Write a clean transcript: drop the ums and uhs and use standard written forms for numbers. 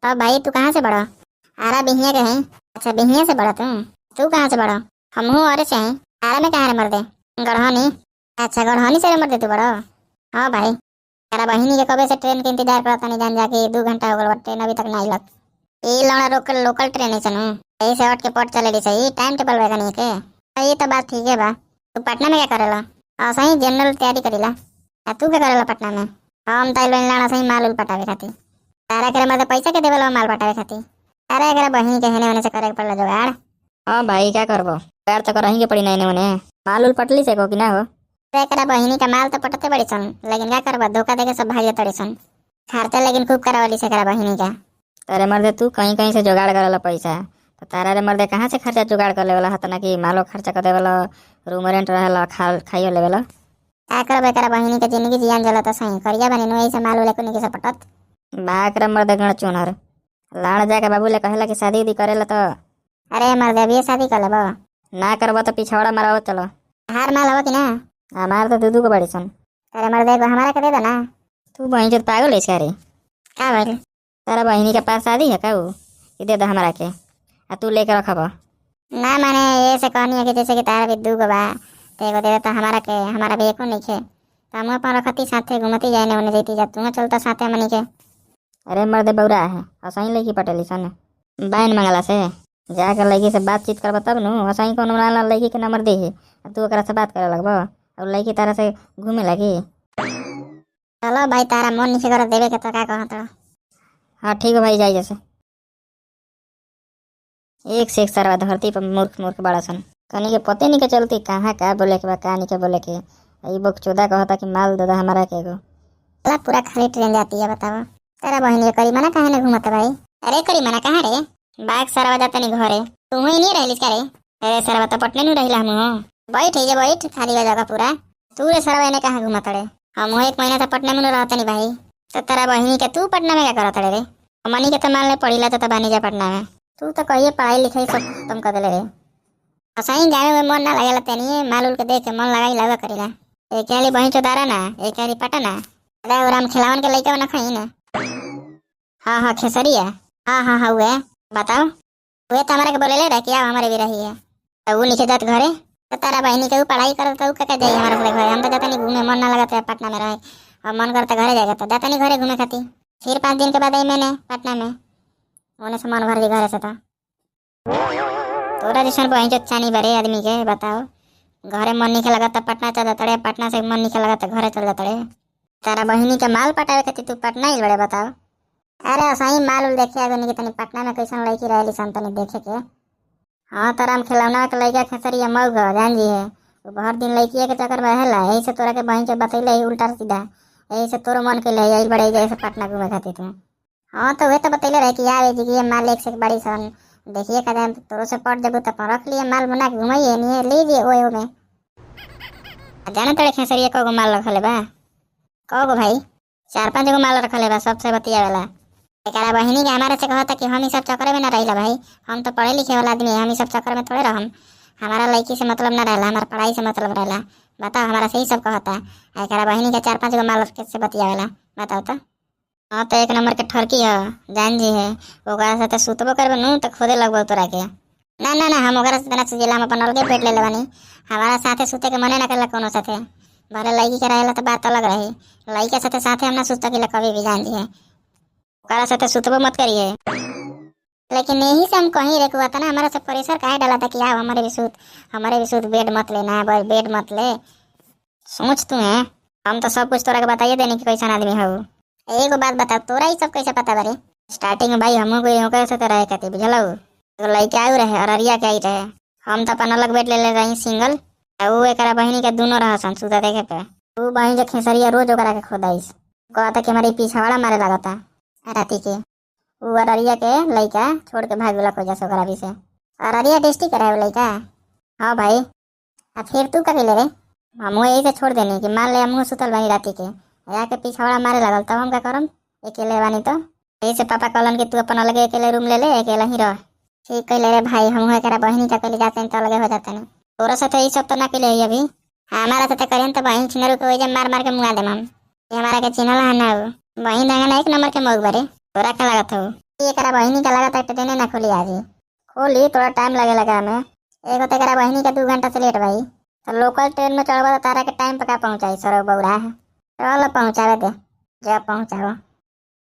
तो भाई तू कहाँ से बड़ा? आरा बिहिया के हैं। अच्छा बिहिया से बड़ा तू कहाँ से बड़ा? हमहू और से हैं। आरा में कहाँ रे मर्दे? गढ़हनी। अच्छा गढ़हनी से रे मर्दे तू बड़ा? हाँ भाई। तेरा बहिनी के कबे से ट्रेन के इंतजार करता नहीं जान जाके 2 घंटा हो गल ट्रेन अभी तक नहीं लग। ये लौड़ा लोकल लोकल ट्रेन है सनू। यही से हट के पट चले सही टाइम टेबल रहेगा नहीं के। ये तो बात ठीक है बा। तू पटना में क्या करेला? हाँ सही जनरल तैयारी करेला। तू क्या करेला पटना में? हम ताइल लाना सही माल उल पटावे खाती। तारा करे मतलब पैसा के देवल माल पटावे खाती। तारा एकरा बहिनी के हेने होने से करे पड़ला जुगाड़। हाँ भाई क्या करबो पैर तो करही के पड़ी नहीं होने माल उल पटली से को कि ना हो। एकरा बहिनी का माल तो पटते बड़ी सन लेकिन क्या करबा धोखा देके सब भाग तड़ी सन। खर्चा लेकिन खूब करावली से एकरा बहिनी का। तारे मर्दे तू कहीं कहीं से जुगाड़ करला पैसा तो तारा रे मर्दे कहाँ से खर्चा जुगाड़ कर लेवला हतना कि मालो खर्चा कर देवला रूम रेंट रहला खाइयो लेवला। क्या करबे एकरा बहिनी के जिंदगी जियान जला तो सही करिया बनी नु ऐसे माल लेको नहीं के पटत। बाकरा मर्दे गण चुनर लाड़ जाके बाबू ले कहला कि शादी उदी करेला तो अरे मर्दे अभी शादी कर लेबो ना करबो तो पिछवाड़ा मारबो चलो। हार माल हो कि ना? हमार तो दूधू को बड़ी सन। अरे मर्दे को हमारा के दे दो ना। तू बहन जो पागल है रे क्या भाई? तेरा बहिनी के पास शादी है का कि दे दो हमारा के आ तू लेके रखब ना माने ये से कहनी है कि जैसे कि तारा भी 2 गो बा तेरे को दे देता हमारा के हमारा भी एको नहीं खे तो हम अपन रखती साथे घूमती जाए ने उन्हें देती जा तू चलता साथे मनी के। अरे मर्दे बौरा है असही लड़की पटेली सन बहन मंगला से जाकर लड़की से बातचीत करब तब नु असही कौन लड़की के नंबर दे तू ओकरा से बात करे लगबो और लड़की तारा से घूमे लगी। चलो भाई तारा मन नीचे कर देवे के तो क्या कहत। हाँ ठीक है भाई जाई जैसे एक से एक सारा धरती पर मूर्ख मूर्ख बड़ा सन कनी के पते नहीं के चलती कहाँ का बोले के बा कहाँ नहीं के बोले के ये बुक चौदह कहता कि माल दादा हमारा के गो पूरा खाली ट्रेन जाती है बताओ। तेरा बहन ये करी मना कहाँ ने घूमता भाई? अरे करी मना कहाँ रे बाग सारा जाता नहीं घरे तू ही नहीं रहलिस का रे? अरे सारा बता पटने नहीं रहिला हम बैठ है बैठ खाली जगह पूरा तू रे सारा ने कहाँ घूमत रे? हम 1 महीना से पटना में रहता नहीं भाई तो तेरा बहनी के तू पटना में क्या करत रे? मनी के तो माल नहीं पढ़ी ला तो बानी जा पटना में तू तो कहिए पढ़ाई लिखाई सब खत्म कर दिले रे। सही जाने में मन ना लगेला तेनी माल उल के देख के मन लगाई लगा करेला। एक वाली बहन चौदारा ना एक वाली पटना अरे और हम खिलावन के लइका ना खाई ना। हाँ हाँ खेसरिया हाँ हुए बताओ हुए तो हमारे के बोले ले रहे क्या हमारे भी रही है तो वो नीचे जात घरे तो तारा बहनी के पढ़ाई कर तो क्या जाइए हमारे साथ घरे हम तो जाता नहीं घूमे मन ना लगता है पटना में रहे और मन करता घरे जाएगा तो जाता नहीं घरे घूमे खाती फिर 5 दिन के बाद आई मैंने पटना में होने से मन भर गई घरे से था तोरा जैसा बहन जो चानी बड़े आदमी के बताओ घरे मन नहीं लगा पटना चल जाता पटना से मन नहीं लगा घर चल जाता तारा बहिनी के माल पटावे खाती तू पटना ही बड़े बताओ। अरे सही माल उल देखे आगे नहीं तनी पटना में कैसन लड़की रही सन तनी देखे के। हाँ तोरा हम खिलौना के लड़का खेसरिया मऊ जान जी है हर दिन लड़की के चक्कर में हेला यही से तोरा के बहन के बतैले उल्टा सीधा यही से तोरो मन के ले बड़े जैसे पटना घूमे खाती तू। हाँ तो वे तो बतैले रहे कि आवे जी ये माल एक से बड़ी सन देखिए कदम तोरो से पट जब तब रख लिए माल बना के घुमाइए नहीं लीजिए ओए में जाने तड़े खेसरिया को माल रखले बा कहो भाई 4-5 गो माल रखले बा सबसे बतिया वाला एकरा बहिनी के हमारे से कहता कि हम ही सब चक्कर में ना रहिला भाई हम तो पढ़े लिखे वाला आदमी हम ही सब चक्कर में थोड़े रहम हमारा लड़की से मतलब ना रहला हमारा पढ़ाई से मतलब रहला बताओ हमारा से ही सब कहता एकरा बहिनी के 4-5 गो माल से बतिया वाला बताओ तो। हाँ तो 1 नंबर के ठरकी है जान जी है ओकरा से तो सुतबो करबे नु तो खोदे लगबो तोरा के ना हम ओकरा से तना से जिला में अपन अलगे पेट ले लेबानी हमारा साथे सुते के मने ना करला कोनो साथे भले लड़की के रहेला तो बात अलग रही लड़के साथे साथे हम ना सुत सकिला कभी भी जान जी है ओकरा साथे सुतबो मत करिए लेकिन यही से हम कहीं रे कुआ ना हमारा से प्रेशर काहे डाला था कि आप हमारे भी सूद बेड मत लेना बेड मत ले सोच तू है हम तो सब कुछ तोरा के बताइए देने की कैसा आदमी हो। एक बात बता तोरा ही सब कैसे पता बारे स्टार्टिंग में भाई हम कैसे तो रहे कहती बुझल तो लड़के आयु रहे अररिया के आई रहे हम तो अपन अलग बेड ले रही सिंगल वो एक बहनी के दोनों रहा सन सुता देखे पे वो बहन जो खेसरिया रोज ओकरा के खोदाइस कहता कि हमारी पीछावाड़ा मारे लगता राती के वो अररिया के लड़का छोड़ के भाग को जैसे ओकरा भी से अररिया डिस्ट्रिक्ट रहे लड़का। हाँ भाई अब फिर तू कभी ले रे हम यही से छोड़ देनी कि मान ले हम सुतल बनी राती के जाके पीछावाड़ा मारे लगल तब हम क्या करम अकेले बानी तो यही से पापा कहलन कि तू अपन अलगे अकेले रूम ले अकेला ही रह ठीक कहले रे भाई हम एकरा बहनी का कहले जाते तो अलगे हो जाते हैं तोरा साथ ये सब तो ना कहले अभी हमारा साथ करें तो बहन छिनरू को वजह मार के मुआ देम हम ये हमारा के चिन्हला है ना बहन दांगा 1 नंबर के मऊ बारे तोरा क्या लागत हो एकरा बहिनी का लगा था ट्रेने ना खुली आज। खोली थोड़ा टाइम लगे लगा में। एगो तो एकरा बहिनी का 2 घंटा से लेट भाई। तो लोकल ट्रेन में चढ़बा तो तारा के टाइम पका पहुंचाई सर बौरा है। चलो पहुंचावे दे, जब पहुंचाओ।